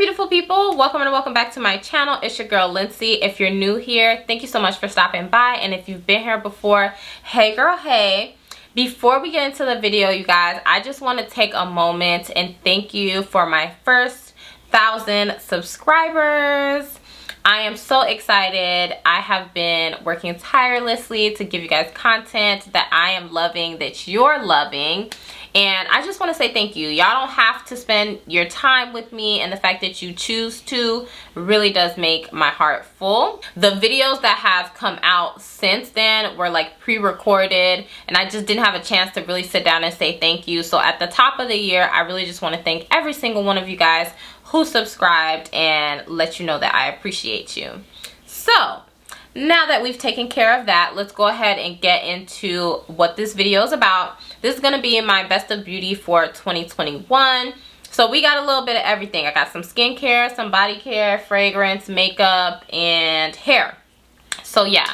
beautiful people, welcome and welcome back to my channel. It's your girl Lincy. If you're new here, thank you so much for stopping by, and if you've been here before, hey girl, hey. Before we get into the video, you guys, I just want to take a moment and thank you for my first 1,000 subscribers. I am so excited. I have been working tirelessly to give you guys content that I am loving, that you're loving. And I just want to say thank you. Y'all don't have to spend your time with me, and the fact that you choose to really does make my heart full. The videos that have come out since then were like pre-recorded, and I just didn't have a chance to really sit down and say thank you. So at the top of the year, I really just want to thank every single one of you guys who subscribed and let you know that I appreciate you. So now that we've taken care of that, let's go ahead and get into what this video is about. This is going to be my best of beauty for 2021. So we got a little bit of everything. I got some skincare, some body care, fragrance, makeup, and hair. So yeah,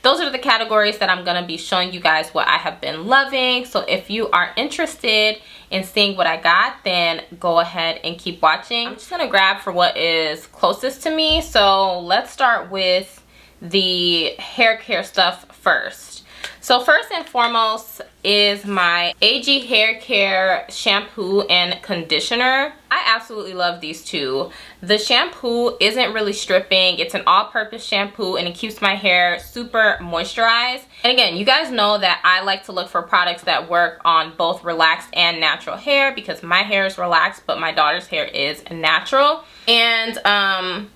those are the categories that I'm going to be showing you guys what I have been loving. So if you are interested in seeing what I got, then go ahead and keep watching. I'm just going to grab for what is closest to me. So let's start with the hair care stuff first. So first and foremost is my AG hair care shampoo and conditioner. I absolutely love these two. The shampoo isn't really stripping. It's an all-purpose shampoo and it keeps my hair super moisturized. And again, you guys know that I like to look for products that work on both relaxed and natural hair, because my hair is relaxed but my daughter's hair is natural. And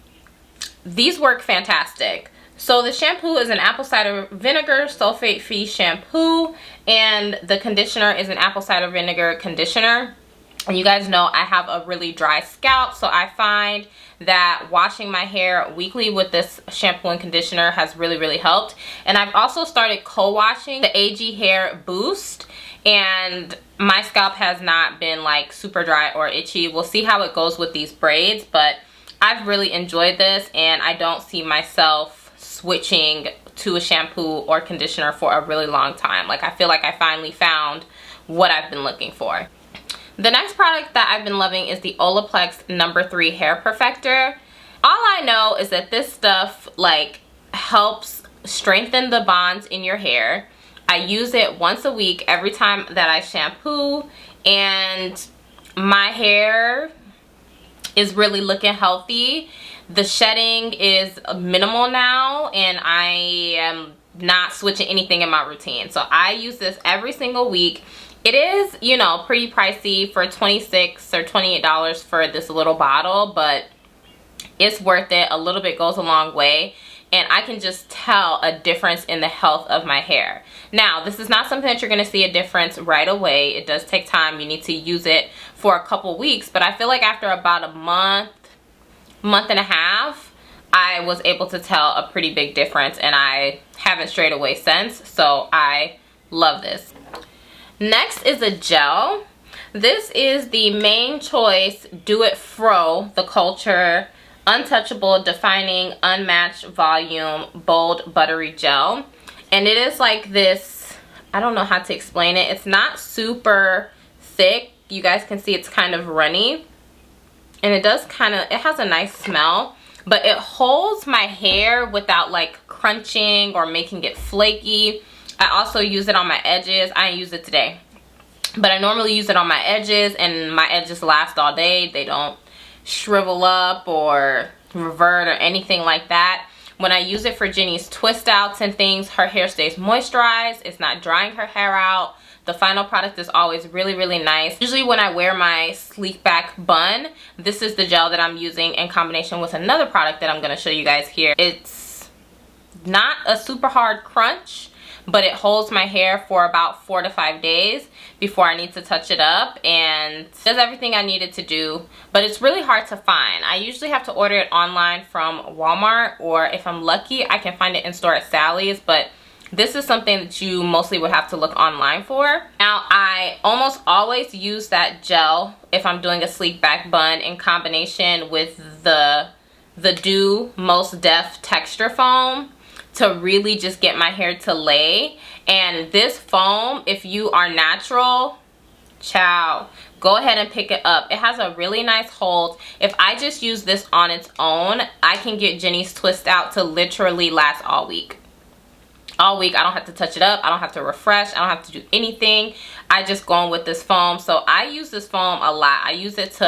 these work fantastic. So the shampoo is an apple cider vinegar sulfate-free shampoo, and the conditioner is an apple cider vinegar conditioner. And you guys know I have a really dry scalp, so I find that washing my hair weekly with this shampoo and conditioner has really helped. And I've also started co-washing the AG Hair Boost, and my scalp has not been like super dry or itchy. We'll see how it goes with these braids, but I've really enjoyed this, and I don't see myself switching to a shampoo or conditioner for a really long time. Like, I feel like I finally found what I've been looking for. The next product that I've been loving is the Olaplex No. 3 Hair Perfector. All I know is that this stuff like helps strengthen the bonds in your hair. I use it once a week every time that I shampoo, and my hair is really looking healthy. The shedding is minimal now, and I am not switching anything in my routine. So I use this every single week. It is, you know, pretty pricey for $26 or $28 for this little bottle, but it's worth it. A little bit goes a long way, and I can just tell a difference in the health of my hair. Now, this is not something that you're going to see a difference right away. It does take time. You need to use it for a couple weeks, but I feel like after about a month and a half, I was able to tell a pretty big difference, and I haven't strayed away since. So I love this. Next is a gel. This is the Main Choice Do It Fro The Culture Untouchable Defining Unmatched Volume Bold Buttery Gel. And it is like this, I don't know how to explain it. It's not super thick. You guys can see it's kind of runny. And it does kind of, it has a nice smell, but it holds my hair without like crunching or making it flaky. I also use it on my edges. I didn't use it today, but I normally use it on my edges, and my edges last all day. They don't shrivel up or revert or anything like that. When I use it for Jenny's twist outs and things, her hair stays moisturized. It's not drying her hair out. The final product is always really nice. Usually when I wear my sleek back bun, this is the gel that I'm using in combination with another product that I'm going to show you guys here. It's not a super hard crunch, but it holds my hair for about 4 to 5 days before I need to touch it up, and does everything I needed to do. But it's really hard to find. I usually have to order it online from Walmart, or if I'm lucky, I can find it in store at Sally's, but this is something that you mostly would have to look online for. Now, I almost always use that gel if I'm doing a sleek back bun in combination with the Dew Most Def Texture Foam to really just get my hair to lay. And this foam, if you are natural, ciao, go ahead and pick it up. It has a really nice hold. If I just use this on its own, I can get Jenny's Twist Out to literally last all week. All week. I don't have to touch it up. I don't have to refresh. I don't have to do anything. I just go in with this foam. So I use this foam a lot. I use it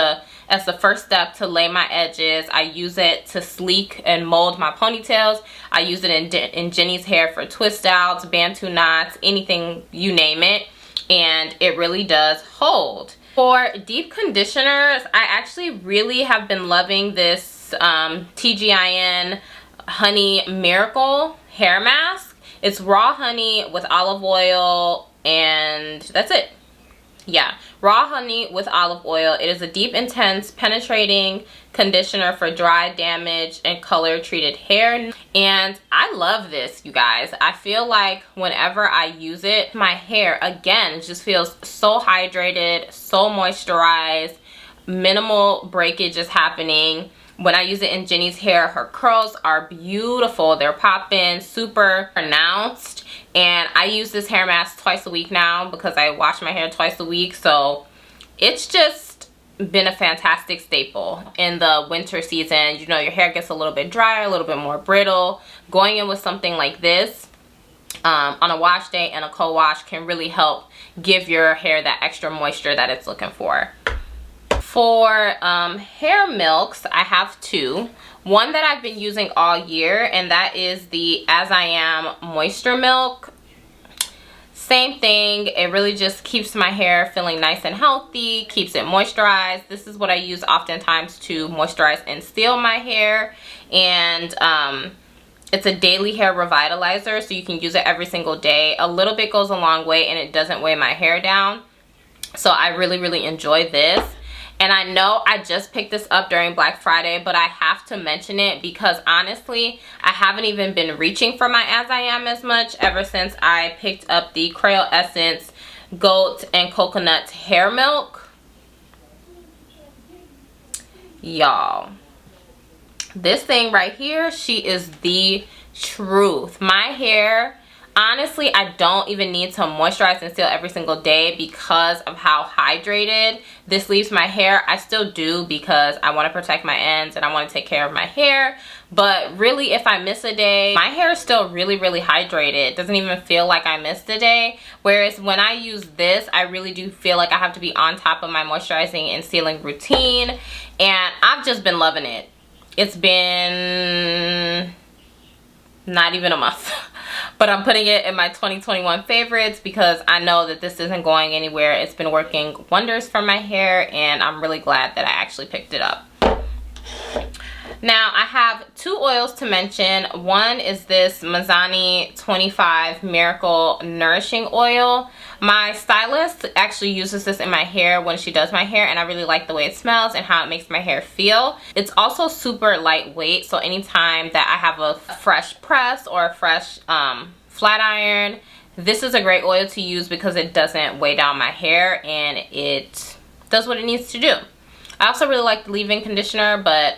as the first step to lay my edges. I use it to sleek and mold my ponytails. I use it in Jenny's hair for twist outs, bantu knots, anything, you name it. And it really does hold. For deep conditioners, I actually really have been loving this TGIN Honey Miracle hair mask. It's raw honey with olive oil, and that's it. Yeah, raw honey with olive oil. It is a deep, intense, penetrating conditioner for dry, damaged, and color treated hair. And I love this, you guys. I feel like whenever I use it, my hair, again, just feels so hydrated, so moisturized, minimal breakage is happening. When I use it in Jenny's hair, her curls are beautiful. They're popping, super pronounced. And I use this hair mask twice a week now because I wash my hair twice a week. So it's just been a fantastic staple in the winter season. You know, your hair gets a little bit drier, a little bit more brittle. Going in with something like this on a wash day and a co-wash can really help give your hair that extra moisture that it's looking for. For hair milks, I have two. One that I've been using all year, and that is the As I Am Moisture Milk. Same thing, it really just keeps my hair feeling nice and healthy, keeps it moisturized. This is what I use oftentimes to moisturize and seal my hair. And it's a daily hair revitalizer, so you can use it every single day. A little bit goes a long way, and it doesn't weigh my hair down. So I really, really enjoy this. And I know I just picked this up during Black Friday, but I have to mention it because honestly, I haven't even been reaching for my As I Am as much ever since I picked up the Crayola Essence Goat and Coconut Hair Milk. Y'all, this thing right here, she is the truth. My hair, honestly, I don't even need to moisturize and seal every single day because of how hydrated this leaves my hair. I still do because I want to protect my ends and I want to take care of my hair. But really, if I miss a day, my hair is still really, really hydrated. It doesn't even feel like I missed a day. Whereas when I use this, I really do feel like I have to be on top of my moisturizing and sealing routine. And I've just been loving it. It's been not even a month. But I'm putting it in my 2021 favorites because I know that this isn't going anywhere. It's been working wonders for my hair, and I'm really glad that I actually picked it up. Now, I have two oils to mention. One is this Mizani 25 Miracle Nourishing Oil. My stylist actually uses this in my hair when she does my hair, and I really like the way it smells and how it makes my hair feel. It's also super lightweight, so anytime that I have a fresh press or a fresh flat iron, this is a great oil to use because it doesn't weigh down my hair and it does what it needs to do. I also really like the leave-in conditioner, but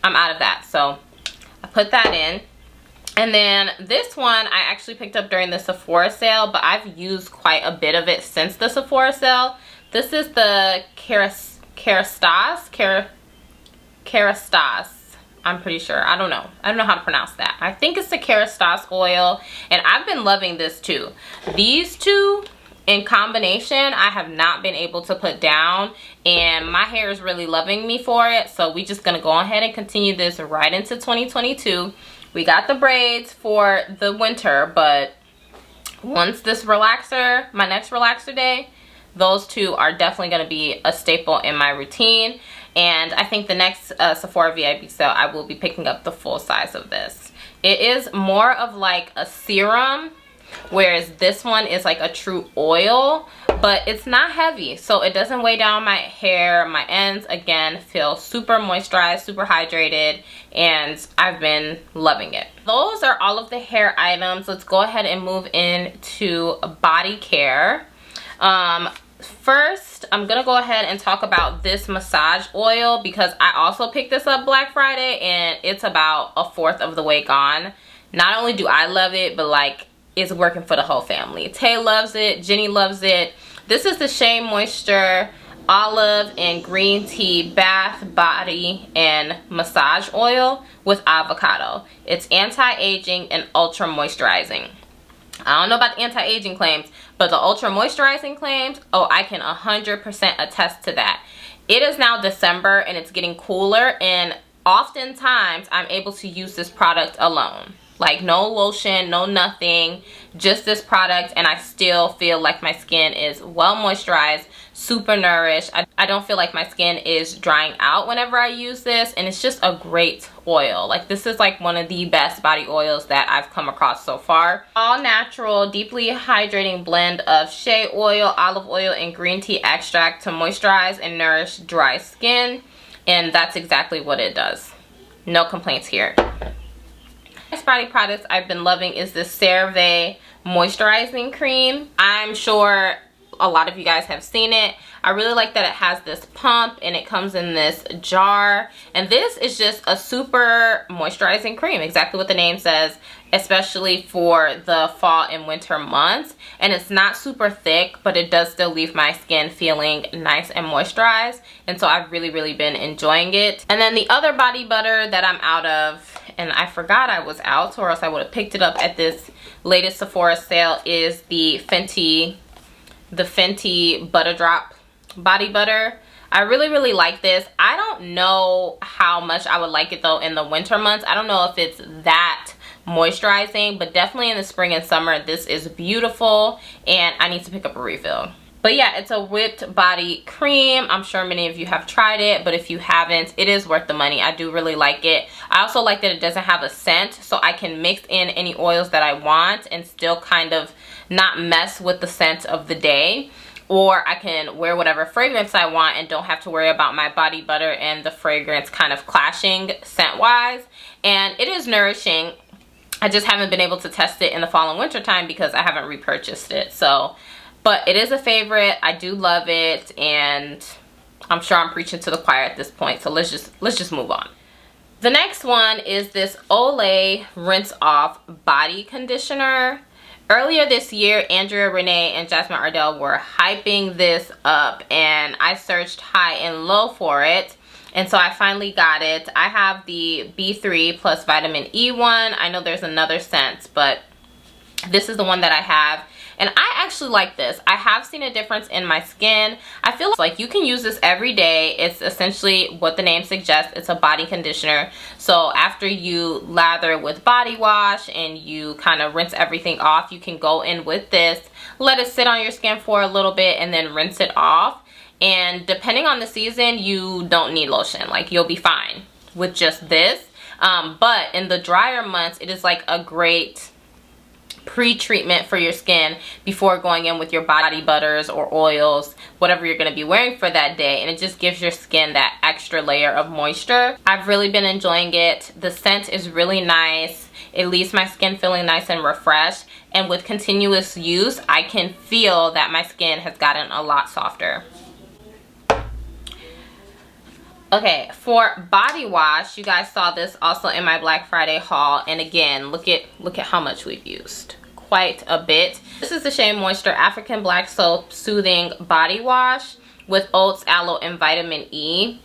I'm out of that, so I put that in. And then this one I actually picked up during the Sephora sale, but I've used quite a bit of it since the Sephora sale. This is the Kerastase, I'm pretty sure. I don't know how to pronounce that. I think it's the Kerastase oil, and I've been loving this too. These two in combination, I have not been able to put down, and my hair is really loving me for it. So we're just gonna go ahead and continue this right into 2022. We got the braids for the winter, but once this relaxer, my next relaxer day, those two are definitely gonna be a staple in my routine. And I think the next Sephora VIP sale, I will be picking up the full size of this. It is more of like a serum, whereas this one is like a true oil, but it's not heavy, so it doesn't weigh down my hair. My ends, again, feel super moisturized, super hydrated, and I've been loving it. Those are all of the hair items. Let's go ahead and move into body care. First, I'm gonna go ahead and talk about this massage oil because I also picked this up Black Friday and it's about a fourth of the way gone. Not only do I love it, but like, it's working for the whole family. Tay loves it, Jenny loves it. This is the Shea Moisture olive and green tea bath, body, and massage oil with avocado. It's anti-aging and ultra moisturizing. I don't know about the anti-aging claims, but the ultra moisturizing claims, oh, I can 100% attest to that. It is now December and it's getting cooler, and oftentimes I'm able to use this product alone. Like no lotion, no nothing, just this product, and I still feel like my skin is well moisturized, super nourished. I don't feel like my skin is drying out whenever I use this, and it's just a great oil. Like this is like one of the best body oils that I've come across so far. All natural, deeply hydrating blend of shea oil, olive oil, and green tea extract to moisturize and nourish dry skin, and that's exactly what it does. No complaints here. Next body products I've been loving is this CeraVe moisturizing cream. I'm sure a lot of you guys have seen it. I really like that it has this pump and it comes in this jar, and this is just a super moisturizing cream, exactly what the name says, especially for the fall and winter months. And it's not super thick, but it does still leave my skin feeling nice and moisturized, and so I've really been enjoying it. And then the other body butter that I'm out of, and I forgot I was out or else I would have picked it up at this latest Sephora sale, is the Fenty Butter Drop body butter. I really like this. I don't know how much I would like it though in the winter months. I don't know if it's that moisturizing, but definitely in the spring and summer this is beautiful, and I need to pick up a refill. But yeah, it's a whipped body cream. I'm sure many of you have tried it, but if you haven't, it is worth the money. I do really like it. I also like that it doesn't have a scent, so I can mix in any oils that I want and still kind of not mess with the scent of the day. Or I can wear whatever fragrance I want and don't have to worry about my body butter and the fragrance kind of clashing scent-wise. And it is nourishing. I just haven't been able to test it in the fall and winter time because I haven't repurchased it. So, but it is a favorite. I do love it, and I'm sure I'm preaching to the choir at this point. So let's just move on. The next one is this Olay Rinse Off Body Conditioner. Earlier this year, Andrea Renee and Jasmine Ardell were hyping this up, and I searched high and low for it, and so I finally got it. I have the B3 plus vitamin E one. I know there's another scent, but this is the one that I have, and I actually like this. I have seen a difference in my skin. I feel like you can use this every day. It's essentially what the name suggests. It's a body conditioner. So after you lather with body wash and you kind of rinse everything off, you can go in with this, let it sit on your skin for a little bit, and then rinse it off. And depending on the season, you don't need lotion. Like, you'll be fine with just this. But in the drier months, it is like a great pre-treatment for your skin before going in with your body butters or oils, whatever you're going to be wearing for that day, and it just gives your skin that extra layer of moisture. I've really been enjoying it. The scent is really nice. It leaves my skin feeling nice and refreshed, and with continuous use I can feel that my skin has gotten a lot softer. Okay, for body wash, you guys saw this also in my Black Friday haul, and again, look at how much we've used. Quite a bit. This is the Shea Moisture African Black Soap Soothing Body Wash with oats, aloe, and vitamin E.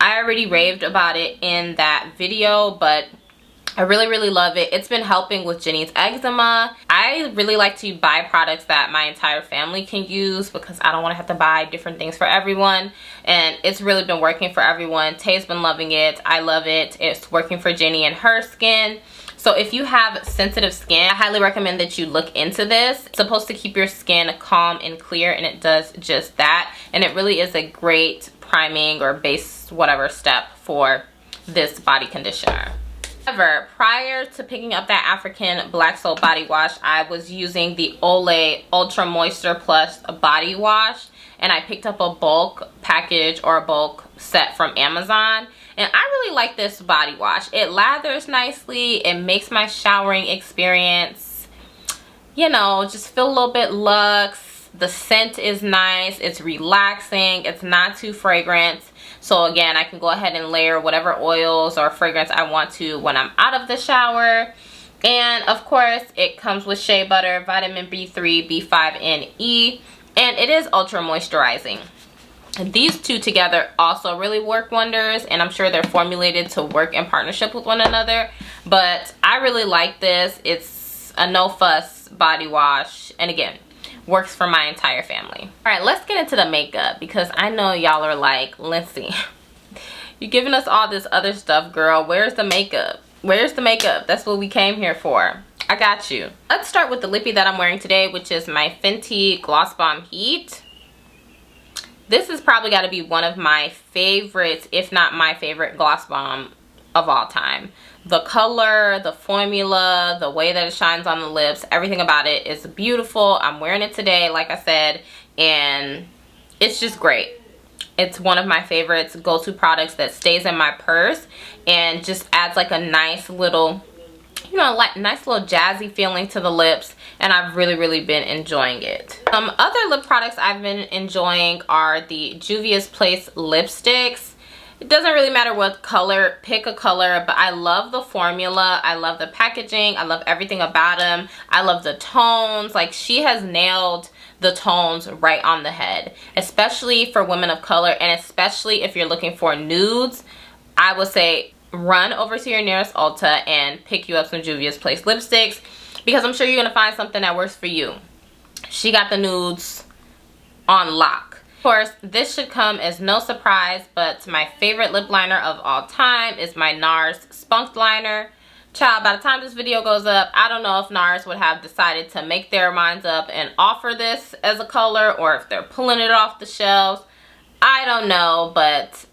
I already raved about it in that video, but I really love it. It's been helping with Jenny's eczema. I really like to buy products that my entire family can use because I don't want to have to buy different things for everyone, and it's really been working for everyone. Tay's been loving it. I love it. It's working for Jenny and her skin. So if you have sensitive skin, I highly recommend that you look into this. It's supposed to keep your skin calm and clear, and it does just that. And it really is a great priming or base whatever step for this body conditioner. However, prior to picking up that African Black Soap body wash, I was using the Olay Ultra Moisture Plus body wash, and I picked up a bulk package or a bulk set from Amazon. And I really like this body wash. It lathers nicely. It makes my showering experience, you know, just feel a little bit luxe. The scent is nice. It's relaxing. It's not too fragrant. So again, I can go ahead and layer whatever oils or fragrance I want to when I'm out of the shower. And of course, it comes with shea butter, vitamin B3, B5, and E. And it is ultra moisturizing. These two together also really work wonders, and I'm sure they're formulated to work in partnership with one another. But I really like this. It's a no fuss body wash, and again, works for my entire family. All right, let's get into the makeup, because I know y'all are like, Lincy, you're giving us all this other stuff, girl. Where's the makeup? Where's the makeup? That's what we came here for. I got you. Let's start with the lippy that I'm wearing today, which is my Fenty Gloss Bomb Heat. This has probably got to be one of my favorites, if not my favorite gloss bomb of all time. The color, the formula, the way that it shines on the lips, everything about it is beautiful. I'm wearing it today, like I said, and it's just great. It's one of my favorites, go-to products that stays in my purse and just adds like a nice little, you know, like nice little jazzy feeling to the lips, and I've really been enjoying it. Some other lip products I've been enjoying are the Juvia's Place lipsticks. It doesn't really matter what color, pick a color, but I love the formula, I love the packaging, I love everything about them. I love the tones. Like, she has nailed the tones right on the head, especially for women of color, and especially if you're looking for nudes. I would say run over to your nearest Ulta and pick you up some Juvia's Place lipsticks, because I'm sure you're gonna find something that works for you. She got the nudes on lock. Of course, this should come as no surprise, but my favorite lip liner of all time is my NARS Spunked Liner. Child, by the time this video goes up, I don't know if NARS would have decided to make their minds up and offer this as a color, or if they're pulling it off the shelves. I don't know, but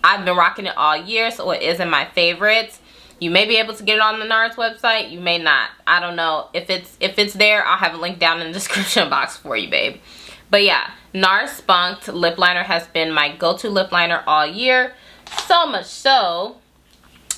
I've been rocking it all year, so it is in my favorites. You may be able to get it on the NARS website, you may not. I don't know. If it's there, I'll have a link down in the description box for you, babe. But yeah, NARS Spunked lip liner has been my go-to lip liner all year. So much so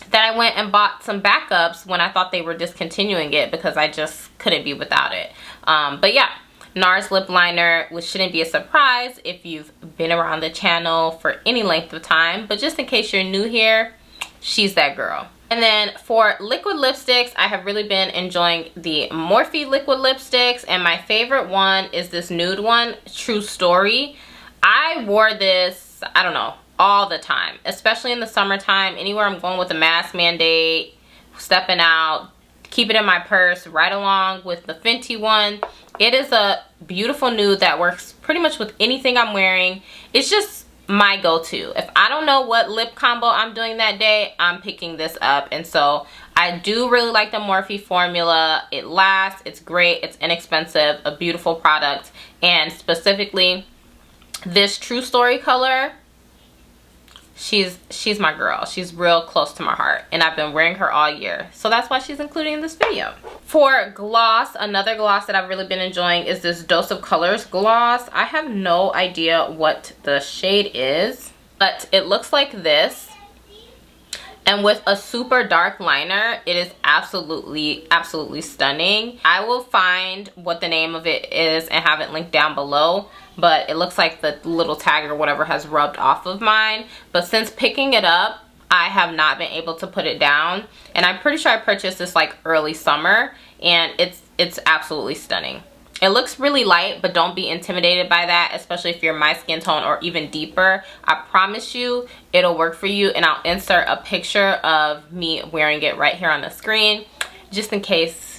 that I went and bought some backups when I thought they were discontinuing it, because I just couldn't be without it. But yeah, NARS lip liner, which shouldn't be a surprise if you've been around the channel for any length of time. But just in case you're new here, she's that girl. And then for liquid lipsticks, I have really been enjoying the Morphe liquid lipsticks, and my favorite one is this nude one, True Story. I wore this, I don't know, all the time, especially in the summertime. Anywhere I'm going with a mask mandate, stepping out, keep it in my purse right along with the Fenty one. It is a beautiful nude that works pretty much with anything I'm wearing. It's just my go-to. If I don't know what lip combo I'm doing that day, I'm picking this up. And so I do really like the Morphe formula. It lasts, it's great, it's inexpensive, a beautiful product. And specifically this True Story color, she's my girl. She's real close to my heart, and I've been wearing her all year, so that's why she's included in this video. For gloss, another gloss that I've really been enjoying is this Dose of Colors gloss. I have no idea what the shade is, but it looks like this, and with a super dark liner, it is absolutely stunning. I will find what the name of it is and have it linked down below, but it looks like the little tag or whatever has rubbed off of mine. But since picking it up, I have not been able to put it down, and I'm pretty sure I purchased this like early summer, and it's absolutely stunning. It looks really light, but don't be intimidated by that, especially if you're my skin tone or even deeper. I promise you it'll work for you, and I'll insert a picture of me wearing it right here on the screen, just in case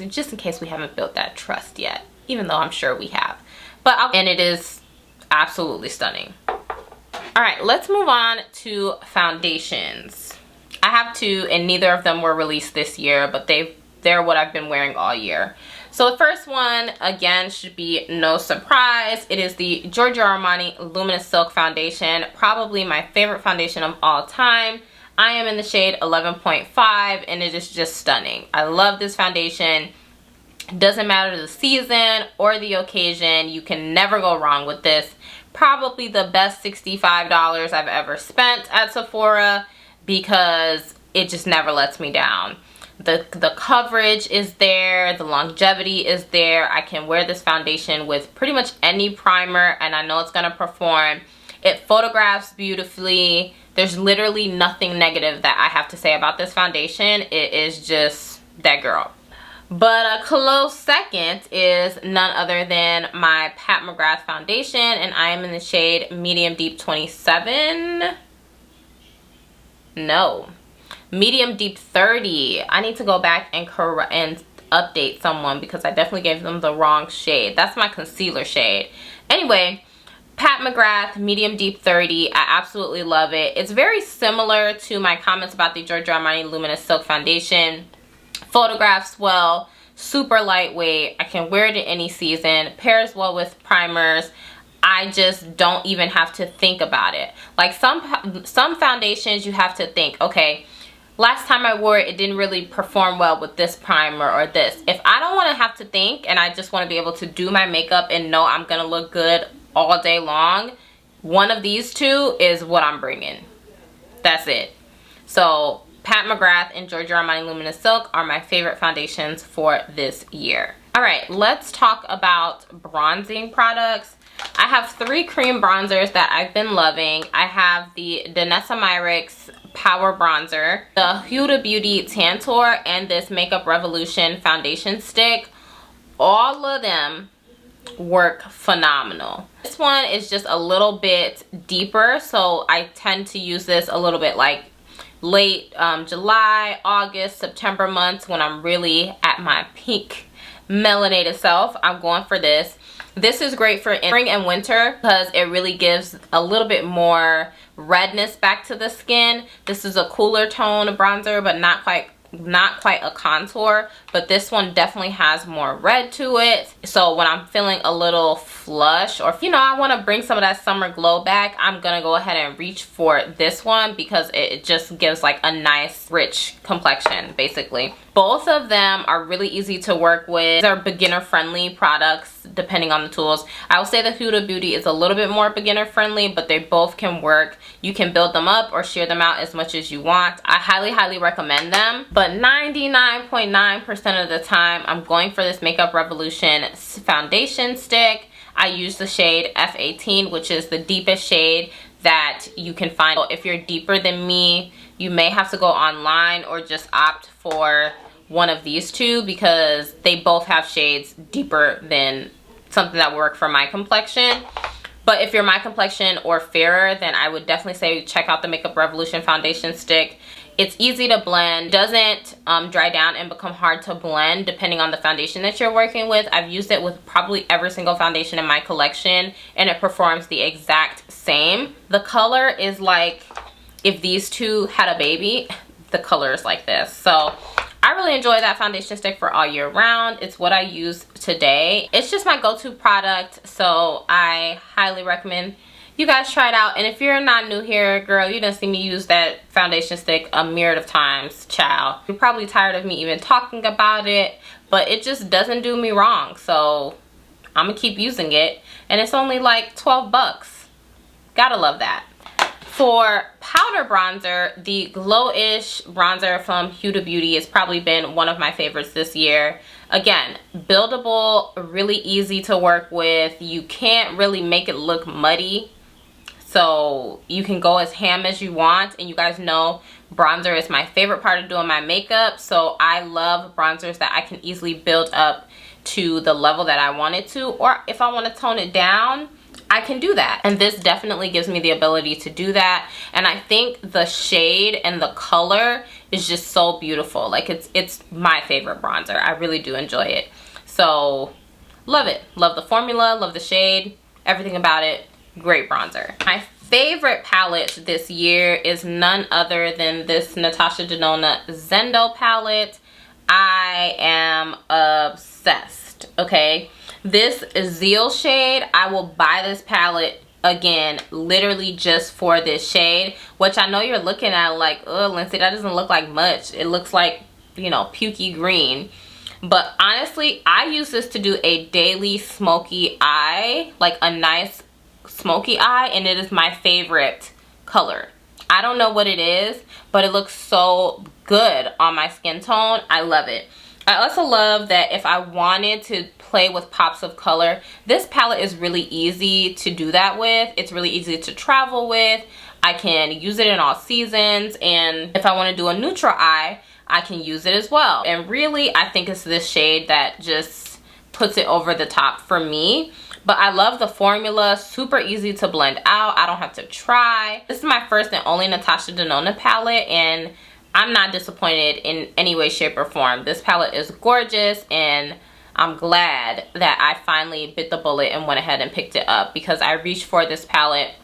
we haven't built that trust yet, even though I'm sure we have. And it is absolutely stunning. All right, let's move on to foundations. I have two, and neither of them were released this year, but they're what I've been wearing all year. So the first one, again, should be no surprise. It is the Giorgio Armani Luminous Silk Foundation, probably my favorite foundation of all time. I am in the shade 11.5, and it is just stunning. I love this foundation. Doesn't matter the season or the occasion, you can never go wrong with this. Probably the best $65 I've ever spent at Sephora, because it just never lets me down. The coverage is there, the longevity is there. I can wear this foundation with pretty much any primer, and I know it's gonna perform. It photographs beautifully. There's literally nothing negative that I have to say about this foundation. It is just that girl. But a close second is none other than my Pat McGrath foundation, and I am in the shade Medium Deep 27. No, Medium Deep 30. I need to go back and update someone because I definitely gave them the wrong shade. That's my concealer shade. Anyway, Pat McGrath Medium Deep 30. I absolutely love it. It's very similar to my comments about the Giorgio Armani Luminous Silk Foundation. Photographs well, super lightweight. I can wear it in any season. Pairs well with primers. I just don't even have to think about it. Like some foundations you have to think, okay, last time I wore it, it didn't really perform well with this primer or this. If I don't want to have to think and I just want to be able to do my makeup and know I'm going to look good all day long, one of these two is what I'm bringing. That's it. So Pat McGrath and Giorgio Armani Luminous Silk are my favorite foundations for this year. All right, let's talk about bronzing products. I have 3 cream bronzers that I've been loving. I have the Danessa Myricks Power Bronzer, the Huda Beauty Tantour, and this Makeup Revolution foundation stick. All of them work phenomenal. This one is just a little bit deeper, so I tend to use this a little bit like late July, August, September months when I'm really at my peak melanated self. I'm going for this. This is great for spring and winter because it really gives a little bit more redness back to the skin. This is a cooler tone bronzer, but not quite a contour, but this one definitely has more red to it. So when I'm feeling a little flush, or if you know I want to bring some of that summer glow back, I'm gonna go ahead and reach for this one because it just gives like a nice rich complexion basically. Both of them are really easy to work with. They're beginner friendly products depending on the tools. I would say the Huda Beauty is a little bit more beginner friendly, but they both can work. You can build them up or shear them out as much as you want. I highly recommend them, but 99.9% of the time I'm going for this Makeup Revolution foundation stick. I use the shade F18, which is the deepest shade that you can find. If you're deeper than me, you may have to go online or just opt for one of these two because they both have shades deeper than something that work for my complexion. But if you're my complexion or fairer, then I would definitely say check out the Makeup Revolution foundation stick. It's easy to blend, doesn't dry down and become hard to blend depending on the foundation that you're working with. I've used it with probably every single foundation in my collection and it performs the exact same. The color is like if these two had a baby, the color is like this. So I really enjoy that foundation stick for all year round. It's what I use today. It's just my go-to product, so I highly recommend you guys try it out. And if you're not new here, girl, you done see me use that foundation stick a myriad of times, child. You're probably tired of me even talking about it, but it just doesn't do me wrong. So I'm gonna keep using it. And it's only like 12 bucks. Gotta love that. For powder bronzer, the Glow-ish bronzer from Huda Beauty has probably been one of my favorites this year. Again, buildable, really easy to work with. You can't really make it look muddy. So you can go as ham as you want, and you guys know bronzer is my favorite part of doing my makeup. So I love bronzers that I can easily build up to the level that I want it to, or if I want to tone it down, I can do that. And this definitely gives me the ability to do that. And I think the shade and the color is just so beautiful. Like it's my favorite bronzer. I really do enjoy it. So love it. Love the formula, love the shade, everything about it. Great bronzer. My favorite palette this year is none other than this Natasha Denona Zendo palette. I am obsessed, okay? This Zeal shade, I will buy this palette again literally just for this shade, which I know you're looking at like, oh, Lindsay, that doesn't look like much. It looks like, you know, pukey green. But honestly, I use this to do a daily smoky eye, like a nice smoky eye, and it is my favorite color. I don't know what it is, but it looks so good on my skin tone. I love it. I also love that if I wanted to play with pops of color, this palette is really easy to do that with. It's really easy to travel with. I can use it in all seasons, and if I want to do a neutral eye, I can use it as well. And really, I think it's this shade that just puts it over the top for me. But I love the formula, super easy to blend out. I don't have to try. This is my first and only Natasha Denona palette, and I'm not disappointed in any way, shape, or form. This palette is gorgeous, and I'm glad that I finally bit the bullet and went ahead and picked it up, because I reached for this palette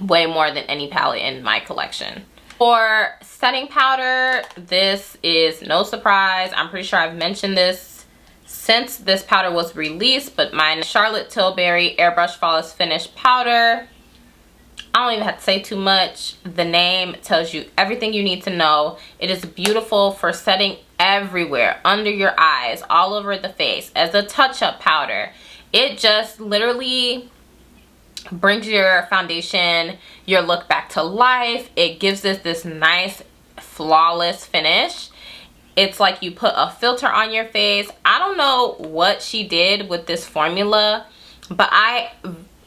way more than any palette in my collection. For setting powder, this is no surprise. I'm pretty sure I've mentioned this since this powder was released, but mine, Charlotte Tilbury Airbrush Flawless Finish Powder. I don't even have to say too much. The name tells you everything you need to know. It is beautiful for setting everywhere, under your eyes, all over the face, as a touch-up powder. It just literally brings your foundation, your look back to life. It gives us this nice, flawless finish. It's like you put a filter on your face. I don't know what she did with this formula, but I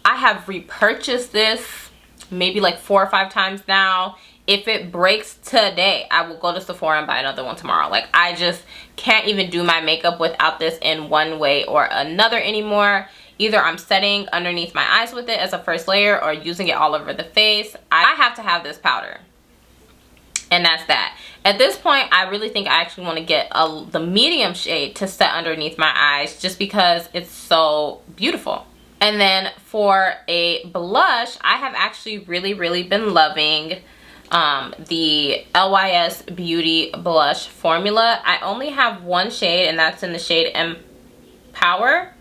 have repurchased this maybe like 4 or 5 times now. If it breaks today, I will go to Sephora and buy another one tomorrow. Like, I just can't even do my makeup without this in one way or another anymore. Either I'm setting underneath my eyes with it as a first layer or using it all over the face. I have to have this powder. And that's that. At this point, I really think I actually want to get the medium shade to set underneath my eyes, just because it's so beautiful. And then for a blush, I have actually really been loving the LYS Beauty blush formula. I only have one shade, and that's in the shade Empower.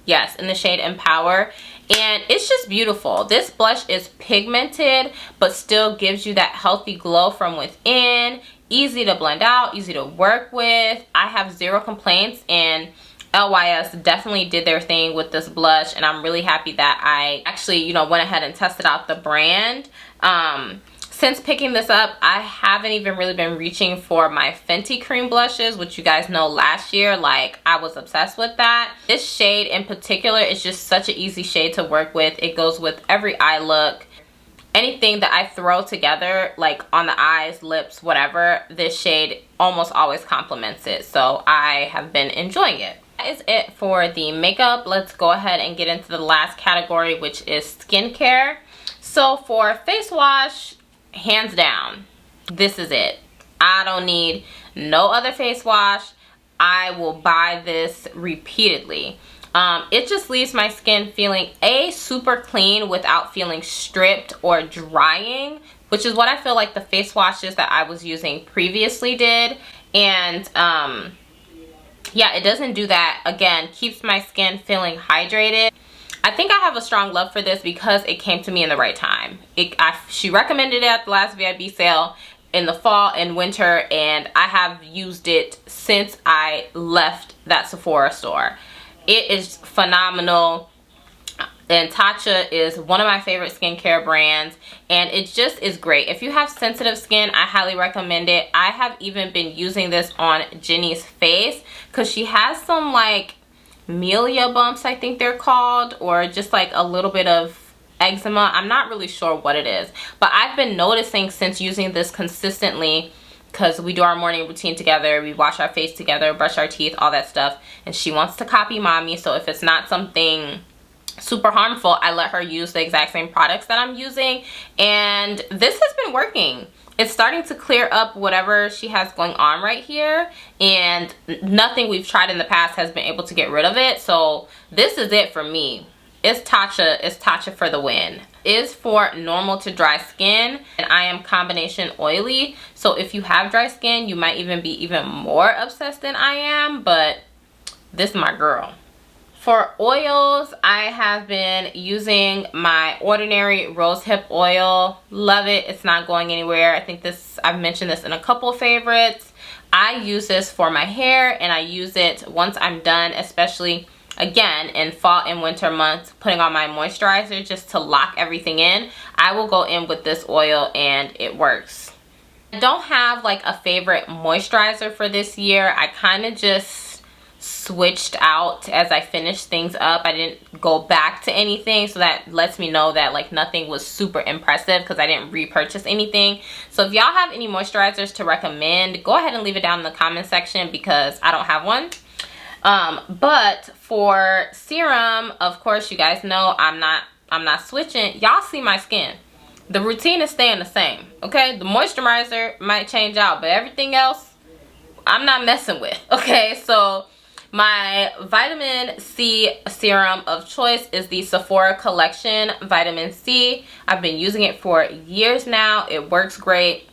Yes, in the shade Empower. And it's just beautiful. This blush is pigmented, but still gives you that healthy glow from within. Easy to blend out, easy to work with. I have zero complaints, and LYS definitely did their thing with this blush, and I'm really happy that I actually, you know, went ahead and tested out the brand. Since picking this up, I haven't even really been reaching for my Fenty cream blushes, which you guys know last year, like, I was obsessed with that. This shade in particular is just such an easy shade to work with. It goes with every eye look. Anything that I throw together, like on the eyes, lips, whatever, this shade almost always complements it. So I have been enjoying it. That is it for the makeup. Let's go ahead and get into the last category, which is skincare. So for face wash, hands down, this is it. I don't need no other face wash. I will buy this repeatedly. It just leaves my skin feeling super clean without feeling stripped or drying, which is what I feel like the face washes that I was using previously did. And yeah, it doesn't do that. Again, keeps my skin feeling hydrated. I think I have a strong love for this because it came to me in the right time. She recommended it at the last VIB sale in the fall and winter, and I have used it since I left that Sephora store. It is phenomenal, and Tatcha is one of my favorite skincare brands, and it just is great. If you have sensitive skin, I highly recommend it. I have even been using this on Jenny's face because she has some like melia bumps, I think they're called, or just like a little bit of eczema. I'm not really sure what it is, but I've been noticing since using this consistently, because we do our morning routine together, we wash our face together, brush our teeth, all that stuff, and she wants to copy mommy. So if it's not something super harmful, I let her use the exact same products that I'm using, and this has been working. It's starting to clear up whatever she has going on right here, and nothing we've tried in the past has been able to get rid of it. So this is it for me. It's Tatcha for the win. Is for normal to dry skin, and I am combination oily, so if you have dry skin, you might even be even more obsessed than I am, but this is my girl. For oils, I have been using my Ordinary Rosehip oil. Love it. It's not going anywhere. I think I've mentioned this in a couple favorites. I use this for my hair, and I use it once I'm done, especially again in fall and winter months, putting on my moisturizer just to lock everything in. I will go in with this oil and it works. I don't have like a favorite moisturizer for this year. I kind of just switched out as I finished things up. I didn't go back to anything, so that lets me know that like nothing was super impressive because I didn't repurchase anything. So if y'all have any moisturizers to recommend, go ahead and leave it down in the comment section because I don't have one. But for serum, of course, you guys know I'm not switching. Y'all see my skin. The routine is staying the same, okay? The moisturizer might change out, but everything else, I'm not messing with, okay? So my vitamin C serum of choice is the Sephora Collection Vitamin C. I've been using it for years now. It works great.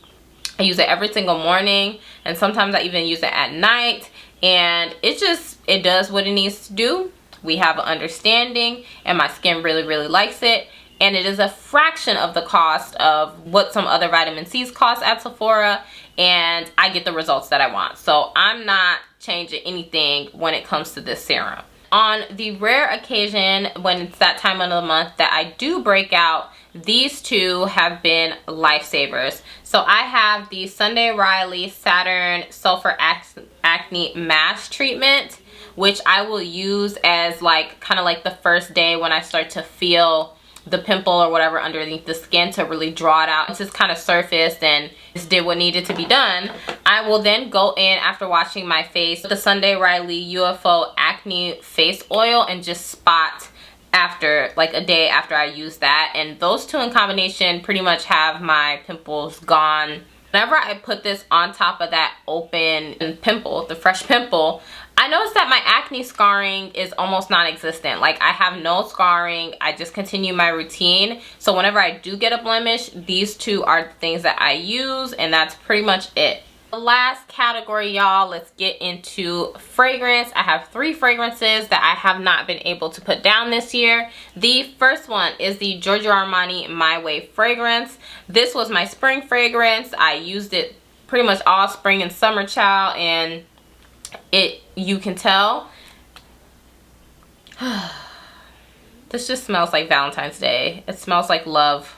I use it every single morning, and sometimes I even use it at night, and it does what it needs to do. We have an understanding, and my skin really likes it, and it is a fraction of the cost of what some other vitamin C's cost at Sephora, and I get the results that I want. So I'm not changing anything when it comes to this serum. On the rare occasion when it's that time of the month that I do break out, these two have been lifesavers. So I have the Sunday Riley Saturn Sulfur Acne Mask Treatment, which I will use as like kind of like the first day when I start to feel the pimple or whatever underneath the skin to really draw it out. It's just kind of surfaced and just did what needed to be done. I will then go in after washing my face with the Sunday Riley UFO Acne Face Oil and just spot after, like a day after I use that. And those two in combination pretty much have my pimples gone. Whenever I put this on top of that open pimple, the fresh pimple, I noticed that my acne scarring is almost non-existent. Like I have no scarring. I just continue my routine. So whenever I do get a blemish, these two are the things that I use, and that's pretty much it. The last category, y'all, let's get into fragrance. I have 3 fragrances that I have not been able to put down this year. The first one is the Giorgio Armani My Way fragrance. This was my spring fragrance. I used it pretty much all spring and summer, child, and you can tell this just smells like Valentine's Day. It smells like love.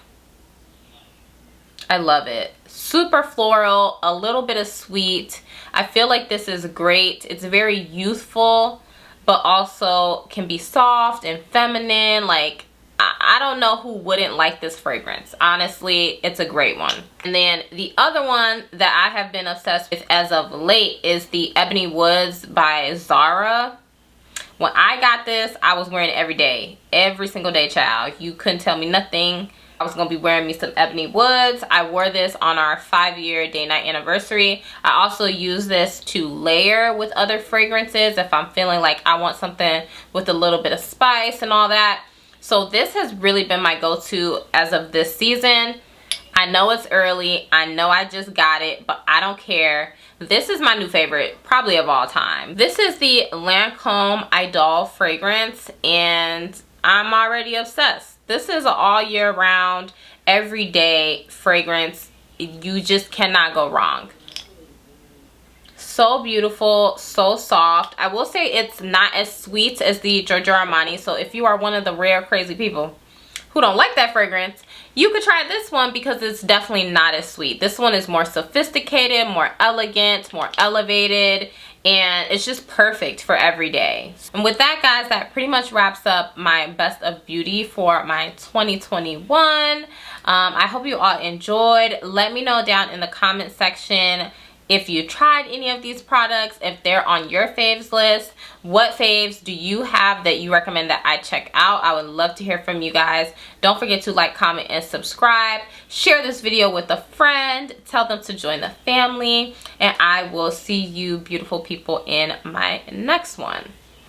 I love it. Super floral, a little bit of sweet. I feel like this is great. It's very youthful, but also can be soft and feminine. Like, I don't know who wouldn't like this fragrance. Honestly, it's a great one. And then the other one that I have been obsessed with as of late is the Ebony Woods by Zara. When I got this, I was wearing it every day. Every single day, child. You couldn't tell me nothing. I was going to be wearing me some Ebony Woods. I wore this on our 5-year day-night anniversary. I also use this to layer with other fragrances if I'm feeling like I want something with a little bit of spice and all that. So this has really been my go-to as of this season. I know it's early. I know I just got it, but I don't care. This is my new favorite, probably of all time. This is the Lancome Idol fragrance, and I'm already obsessed. This is an all year round, everyday fragrance. You just cannot go wrong. So beautiful, so soft. I will say it's not as sweet as the Giorgio Armani. So if you are one of the rare crazy people who don't like that fragrance, you could try this one because it's definitely not as sweet. This one is more sophisticated, more elegant, more elevated, and it's just perfect for every day. And with that, guys, that pretty much wraps up my best of beauty for my 2021. I hope you all enjoyed. Let me know down in the comment section if you tried any of these products, if they're on your faves list. What faves do you have that you recommend that I check out? I would love to hear from you guys. Don't forget to like, comment, and subscribe. Share this video with a friend. Tell them to join the family. And I will see you beautiful people in my next one.